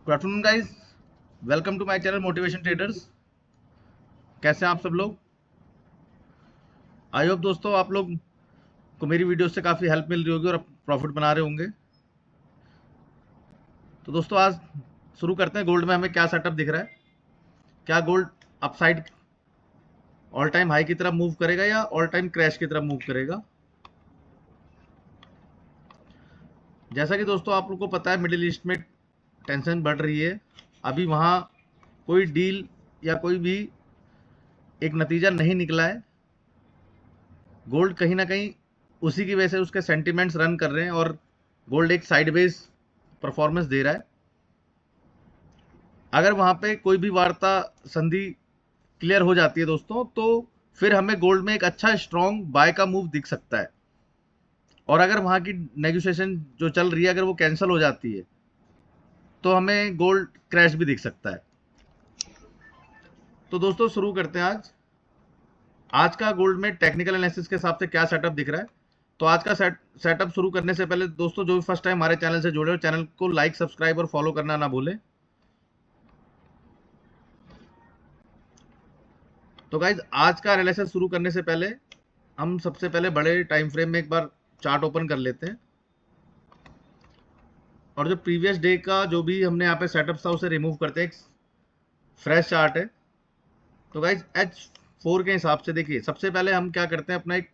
Good afternoon guys, welcome to my channel motivation traders. कैसे हैं आप सब लोग? आई होप दोस्तों आप लोग को मेरी वीडियो से काफ़ी हेल्प मिल रही होगी और प्रॉफिट बना रहे होंगे। तो दोस्तों आज शुरू करते हैं। गोल्ड में हमें क्या सेटअप दिख रहा है? क्या gold upside all time high की तरफ मूव करेगा या ऑल टाइम क्रैश की तरफ मूव करेगा? जैसा कि दोस्तों आप लोग को पता है, मिडिल ईस्ट में टेंशन बढ़ रही है। अभी वहाँ कोई डील या कोई भी एक नतीजा नहीं निकला है। गोल्ड कहीं ना कहीं उसी की वजह से उसके सेंटिमेंट्स रन कर रहे हैं और गोल्ड एक साइडवेज परफॉर्मेंस दे रहा है। अगर वहां पे कोई भी वार्ता संधि क्लियर हो जाती है दोस्तों, तो फिर हमें गोल्ड में एक अच्छा स्ट्रॉन्ग बाय का मूव दिख सकता है। और अगर वहां की नेगोशिएशन जो चल रही है अगर वो कैंसिल हो जाती है तो हमें गोल्ड क्रैश भी दिख सकता है। तो दोस्तों शुरू करते हैं आज का गोल्ड में टेक्निकल एनालिसिस के हिसाब से क्या सेटअप दिख रहा है। तो आज का सेटअप शुरू करने से पहले दोस्तों जो भी फर्स्ट टाइम हमारे चैनल से जुड़े हो, चैनल को लाइक, सब्सक्राइब और फॉलो करना ना भूलें। तो गाइज आज का एनालिसिस शुरू करने से पहले हम सबसे पहले बड़े टाइम फ्रेम में एक बार चार्ट ओपन कर लेते हैं और जो प्रीवियस डे का जो भी हमने यहाँ पे सेटअप था उसे रिमूव करते हैं। एक फ्रेश चार्ट है। तो गाइज H4 के हिसाब से देखिए, सबसे पहले हम क्या करते हैं, अपना एक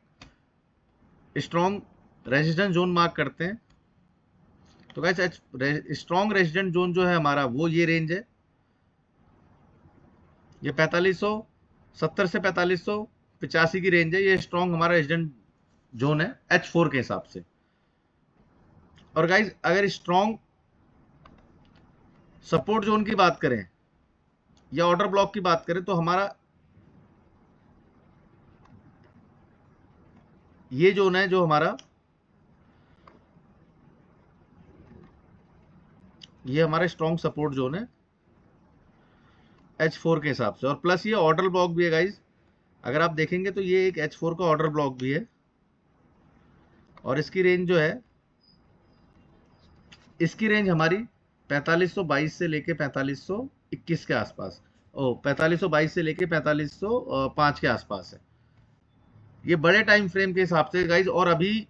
स्ट्रॉन्ग रेजिस्टेंस जोन मार्क करते हैं। तो गाइज स्ट्रॉन्ग रेजिस्टेंस जोन जो है हमारा वो ये रेंज है, ये 4570 से 4585 की रेंज है। ये स्ट्रॉन्ग हमारा रेजिस्टेंस जोन है H4 के हिसाब से। और गाइज अगर स्ट्रॉन्ग सपोर्ट जोन की बात करें या ऑर्डर ब्लॉक की बात करें तो हमारा ये जोन है, जो हमारा ये हमारा स्ट्रॉन्ग सपोर्ट जोन है H4 के हिसाब से। और प्लस ये ऑर्डर ब्लॉक भी है गाइज। अगर आप देखेंगे तो ये एक H4 का ऑर्डर ब्लॉक भी है और इसकी रेंज जो है, इसकी रेंज हमारी 4522 से लेके 4521 के आसपास, 4522 से लेके 4505 के आसपास है। ये बड़े टाइम फ्रेम के हिसाब से गाइज। और अभी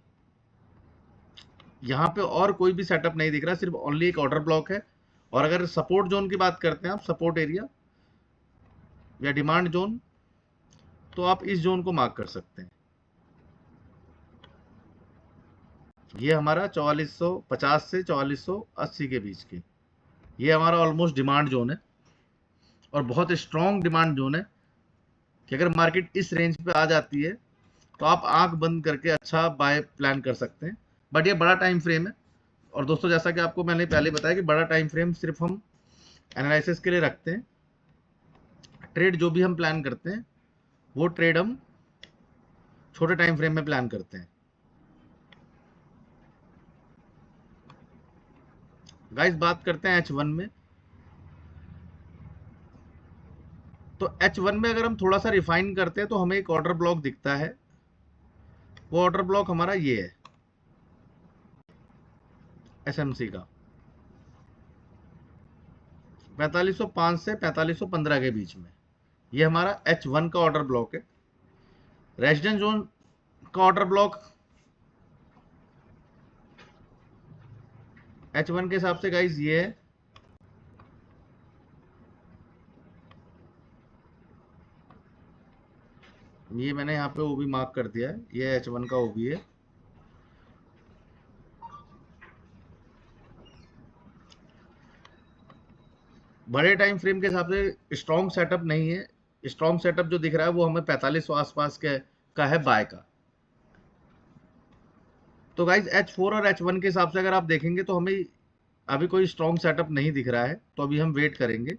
यहाँ पे और कोई भी सेटअप नहीं दिख रहा, सिर्फ ओनली एक ऑर्डर ब्लॉक है। और अगर सपोर्ट जोन की बात करते हैं आप, सपोर्ट एरिया या डिमांड जोन, तो आप इस जोन को मार्क कर सकते हैं। ये हमारा 4450 से 4480 के बीच के, ये हमारा ऑलमोस्ट डिमांड जोन है और बहुत स्ट्रॉन्ग डिमांड जोन है कि अगर मार्केट इस रेंज पे आ जाती है तो आप आंख बंद करके अच्छा बाय प्लान कर सकते हैं। बट ये बड़ा टाइम फ्रेम है। और दोस्तों जैसा कि आपको मैंने पहले बताया कि बड़ा टाइम फ्रेम सिर्फ हम एनालिसिस के लिए रखते हैं। ट्रेड जो भी हम प्लान करते हैं वो ट्रेड हम छोटे टाइम फ्रेम में प्लान करते हैं। गाइस बात करते हैं H1 में। तो H1 में अगर हम थोड़ा सा रिफाइन करते हैं तो हमें एक ऑर्डर ब्लॉक दिखता है। वो ऑर्डर ब्लॉक हमारा ये है SMC का, 4505 से 4515 के बीच में। ये हमारा H1 का ऑर्डर ब्लॉक है। रेजिडेंस जोन का ऑर्डर ब्लॉक H1 के हिसाब से गाइस ये है, ये मैंने यहाँ पे ओबी मार्क कर दिया है, ये H1 का ओबी है। बड़े टाइम फ्रेम के हिसाब से स्ट्रॉन्ग सेटअप नहीं है। स्ट्रॉन्ग सेटअप जो दिख रहा है वो हमें 4500 आसपास के का है बाय का। तो गाइज H4 और H1 के हिसाब से अगर आप देखेंगे तो हमें अभी कोई स्ट्रॉन्ग सेटअप नहीं दिख रहा है, तो अभी हम वेट करेंगे।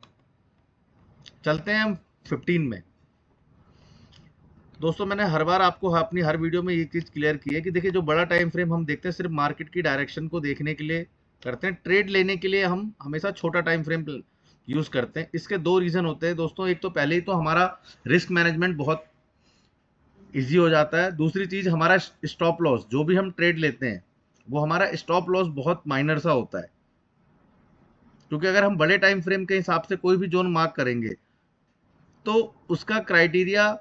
चलते हैं हम 15 में। दोस्तों मैंने हर बार आपको अपनी हर वीडियो में ये चीज़ क्लियर की है कि देखिए, जो बड़ा टाइम फ्रेम हम देखते हैं सिर्फ मार्केट की डायरेक्शन को देखने के लिए करते हैं। ट्रेड लेने के लिए हम हमेशा छोटा टाइम फ्रेम यूज़ करते हैं। इसके दो रीज़न होते हैं दोस्तों। एक तो पहले ही तो हमारा रिस्क मैनेजमेंट बहुत ईजी हो जाता है। दूसरी चीज़, हमारा स्टॉप लॉस, जो भी हम ट्रेड लेते हैं वो हमारा स्टॉप लॉस बहुत माइनर सा होता है। क्योंकि अगर हम बड़े टाइम फ्रेम के हिसाब से कोई भी जोन मार्क करेंगे तो उसका क्राइटेरिया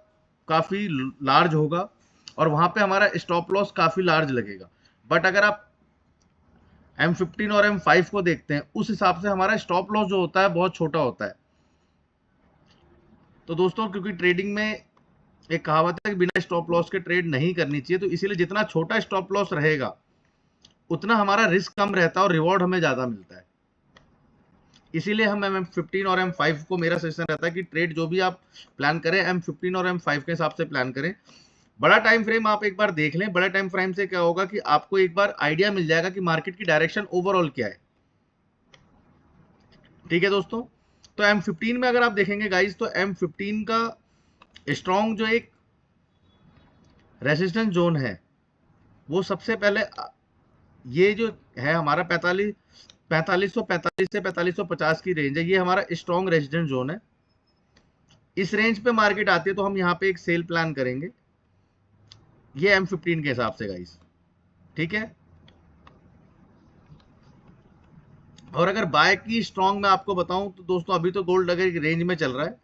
काफ़ी लार्ज होगा और वहाँ पे हमारा स्टॉप लॉस काफ़ी लार्ज लगेगा। बट अगर आप M15 और M5 को देखते हैं, उस हिसाब से हमारा स्टॉप लॉस जो होता है बहुत छोटा होता है। तो दोस्तों, क्योंकि ट्रेडिंग में एक कहावत है कि बिना स्टॉप लॉस के ट्रेड नहीं करनी चाहिए, तो इसीलिए जितना छोटा स्टॉप लॉस रहेगा उतना हमारा रिस्क कम रहता है और रिवॉर्ड हमें ज़्यादा मिलता है। इसीलिए हम M15 और M5 को, मेरा सजेशन रहता है कि ट्रेड जो भी आप प्लान करें M15 और M5 के हिसाब से प्लान करें। बड़ा टाइम फ्रेम आप एक बार देख लें। बड़ा टाइम फ्रेम से क्या होगा कि आपको एक बार आइडिया मिल जाएगा कि मार्केट की डायरेक्शन ओवरऑल क्या है। ठीक है दोस्तों, तो M15 में अगर आप देखेंगे गाइस, तो M15 का स्ट्रॉन्ग जो एक रेजिस्टेंस जोन है वो सबसे पहले ये जो है हमारा 4545 से 4550 की रेंज है। ये हमारा स्ट्रॉन्ग रेजिस्टेंस जोन है। इस रेंज पे मार्केट आती है तो हम यहाँ पे एक सेल प्लान करेंगे, ये M15 के हिसाब से गाइस। ठीक है, और अगर बाय की स्ट्रॉन्ग मैं आपको बताऊं तो दोस्तों, अभी तो गोल्ड अगर रेंज में चल रहा है,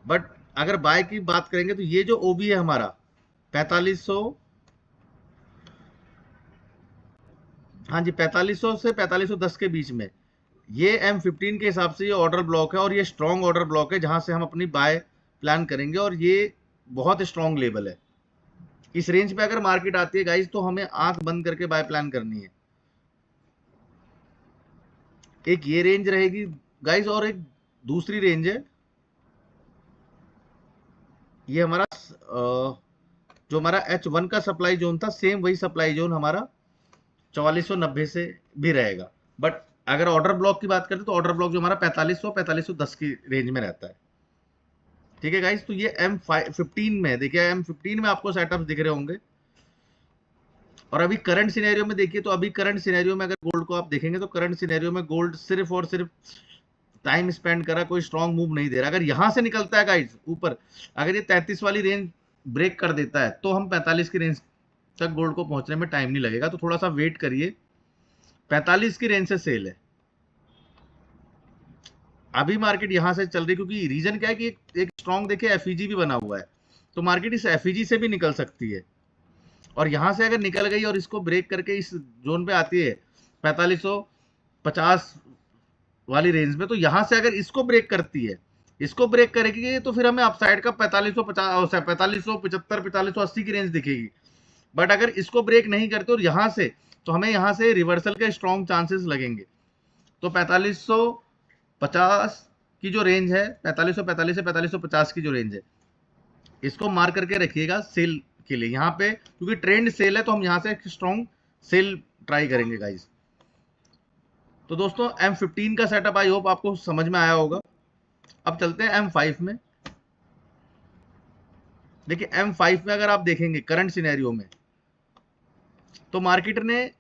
बट अगर बाय की बात करेंगे तो ये जो ओबी है हमारा 4500, हाँ जी 4500 से 4510 के बीच में, ये M15 के हिसाब से ये ऑर्डर ब्लॉक है और ये स्ट्रॉन्ग ऑर्डर ब्लॉक है जहां से हम अपनी बाय प्लान करेंगे और ये बहुत स्ट्रॉन्ग लेवल है। इस रेंज पे अगर मार्केट आती है गाइस तो हमें आंख बंद करके बाय प्लान करनी है। एक ये रेंज रहेगी गाइस और एक दूसरी रेंज है, ये हमारा जो हमारा H1 का सप्लाई जोन था, सेम वही सप्लाई जोन हमारा 4490 से भी रहेगा। बट अगर ऑर्डर ब्लॉक की बात करें तो ऑर्डर ब्लॉक जो हमारा 4500-4510 की रेंज में रहता है। ठीक है गाइस, तो ये M15 में देखिए, M15 में आपको सेटअप्स दिख रहे होंगे। और अभी करंट सिनेरियो में देखिए, तो अभी करंट सिनेरियो में अगर गोल्ड को आप देखेंगे तो करंट सिनेरियो में गोल्ड सिर्फ और सिर्फ टाइम स्पेंड करा, कोई स्ट्रॉन्ग मूव नहीं दे रहा। अगर यहां से निकलता है गाइस ऊपर, अगर ये 33 वाली रेंज ब्रेक कर देता है तो हम 45 की रेंज तक गोल्ड को पहुंचने में टाइम नहीं लगेगा। तो थोड़ा सा वेट करिए, 45 की रेंज से सेल है। अभी मार्केट यहां से चल रही, क्योंकि रीजन क्या है कि एक स्ट्रॉन्ग देखिए एफईजी भी बना हुआ है, तो मार्केट इस एफईजी से भी निकल सकती है। और यहां से अगर निकल गई और इसको ब्रेक करके इस जोन पे आती है 4550 वाली रेंज में, तो यहां से अगर इसको ब्रेक करती है, इसको ब्रेक करेगी, तो फिर हमें अपसाइड का 4550, 4575, 4580 की रेंज दिखेगी। बट अगर इसको ब्रेक नहीं करते और यहां से, तो हमें यहां से रिवर्सल के स्ट्रॉन्ग चांसेस लगेंगे। तो 4550 की जो रेंज है, 4545 से 4550 की जो रेंज है, इसको मार्क करके रखिएगा सेल के लिए यहाँ पे, क्योंकि ट्रेंड सेल है तो हम यहाँ से स्ट्रॉन्ग सेल ट्राई करेंगे गाइस। तो दोस्तों, M15 का सेटअप आई होप आपको समझ में आया होगा। अब चलते हैं M5 में। देखिए M5 में अगर आप देखेंगे करंट सिनेरियो में, तो मार्केट ने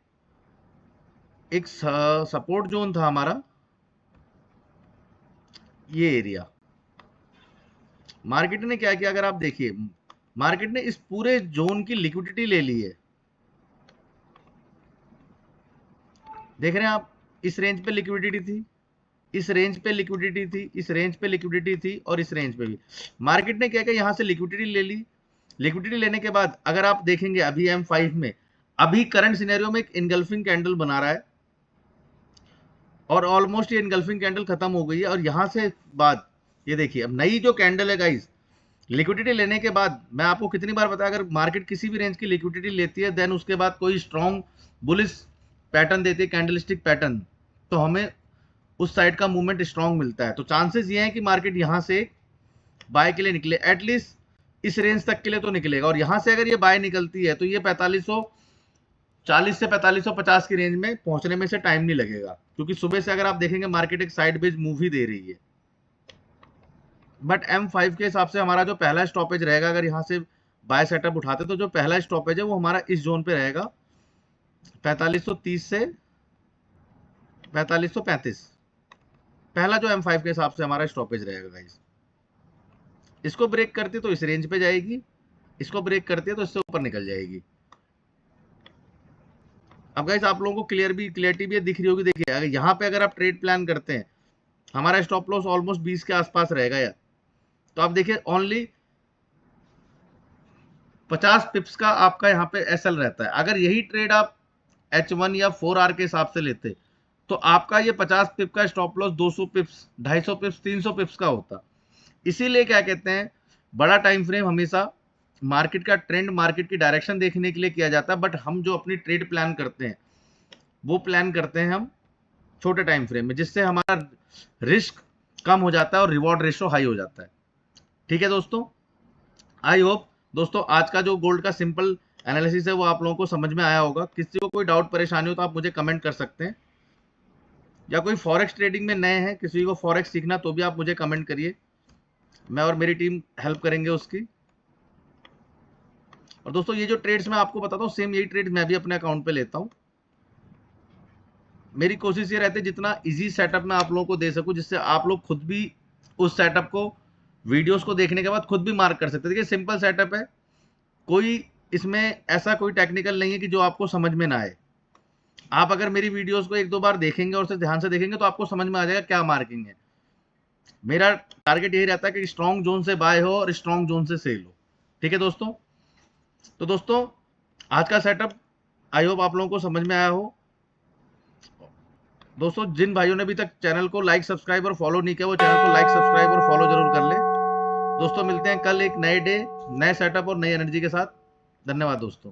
एक सपोर्ट जोन था हमारा, ये एरिया। मार्केट ने क्या किया, अगर आप देखिए, मार्केट ने इस पूरे जोन की लिक्विडिटी ले ली है। देख रहे हैं आप, इस रेंज पे लिक्विडिटी थी, इस रेंज पे लिक्विडिटी थी, इस रेंज पे लिक्विडिटी थी और इस रेंज पे भी। मार्केट ने क्या किया, यहां से लिक्विडिटी ले ली। लिक्विडिटी लेने के बाद अगर आप देखेंगे अभी M5 में, अभी करंट सिनेरियो में एक इनगल्फिंग कैंडल बना रहा है और ऑलमोस्ट ये इनगल्फिंग कैंडल खत्म हो गई है। और यहां से बाद ये देखिए, अब नई जो कैंडल है गाइस, लिक्विडिटी लेने के बाद, मैं आपको कितनी बार बताया, अगर मार्केट किसी भी रेंज की लिक्विडिटी लेती है, देन उसके बाद कोई स्ट्रॉन्ग बुलिश पैटर्न देती है, कैंडलस्टिक पैटर्न, तो हमें उस साइड का मूवमेंट स्ट्रॉन्ग मिलता है। तो चांसेस ये हैं कि मार्केट यहां से बाय के लिए निकले, एटलीस्ट इस रेंज तक के लिए तो निकलेगा। और यहां से अगर ये बाय निकलती है तो ये 4540 से 4550 की रेंज में पहुंचने में से टाइम नहीं लगेगा, क्योंकि सुबह से अगर आप देखेंगे मार्केट एक साइड बेज मूव ही दे रही है। बट M5 के हिसाब से हमारा जो पहला स्टॉपेज रहेगा, अगर यहाँ से बाय सेटअप उठाते तो जो पहला स्टॉपेज है वो हमारा इस जोन पे रहेगा 4530 से 4535। पहला जो M5 के हिसाब से हमारा स्टॉपेज रहेगा गाइस। इसको ब्रेक करती तो इस रेंज पे जाएगी, इसको ब्रेक करती है तो इससे ऊपर निकल जाएगी। अब गाइस आप लोगों को क्लियरिटी भी दिख रही होगी। देखिए अगर यहाँ पे अगर आप ट्रेड प्लान करते हैं, हमारा स्टॉप लॉस ऑलमोस्ट 20 के आसपास रहेगा यार। तो आप देखिए ओनली 50 पिप्स का आपका यहाँ पे एसएल रहता है। अगर यही ट्रेड आप H1 या 4R के हिसाब से लेते तो आपका ये 50 पिप का स्टॉप लॉस 200 पिप्स, 250 पिप्स, 300 पिप्स का होता। इसीलिए क्या कहते हैं, बड़ा टाइम फ्रेम हमेशा मार्केट का ट्रेंड, मार्केट की डायरेक्शन देखने के लिए किया जाता है। बट हम जो अपनी ट्रेड प्लान करते हैं वो प्लान करते हैं हम छोटे टाइम फ्रेम में, जिससे हमारा रिस्क कम हो जाता है और रिवॉर्ड रेशो हाई हो जाता है। ठीक है दोस्तों, आई होप दोस्तों आज का जो गोल्ड का सिंपल एनालिसिस है वो आप लोगों को समझ में आया होगा। किसी को कोई डाउट परेशानी हो तो आप मुझे कमेंट कर सकते हैं, या कोई फॉरेक्स ट्रेडिंग में नए हैं, किसी को फॉरेक्स सीखना तो भी आप मुझे कमेंट करिए, मैं और मेरी टीम हेल्प करेंगे उसकी। और दोस्तों ये जो ट्रेड्स मैं आपको बताता हूँ सेम यही ट्रेड मैं भी अपने अकाउंट पे लेता हूँ। मेरी कोशिश ये रहती है जितना इजी सेटअप मैं आप लोगों को दे सकूं, जिससे आप लोग खुद भी उस सेटअप को वीडियोस को देखने के बाद खुद भी मार्क कर सकते हैं। देखिए सिंपल सेटअप है, कोई इसमें ऐसा कोई टेक्निकल नहीं है कि जो आपको समझ में ना आए। आप अगर मेरी वीडियोस को एक दो बार देखेंगे और उसे ध्यान से देखेंगे तो आपको समझ में आ जाएगा क्या मार्किंग है। मेरा टारगेट यही रहता है कि स्ट्रॉन्ग जोन से बाय हो और स्ट्रॉन्ग जोन से सेल हो। ठीक है दोस्तों, तो दोस्तों आज का सेटअप आई होप आप लोगों को समझ में आया हो। दोस्तों जिन भाइयों ने अभी तक चैनल को लाइक, सब्सक्राइब और फॉलो नहीं किया वो चैनल को लाइक, सब्सक्राइब और फॉलो जरूर कर ले। दोस्तों मिलते हैं कल एक नए डे, नए सेटअप और नई एनर्जी के साथ। धन्यवाद दोस्तों।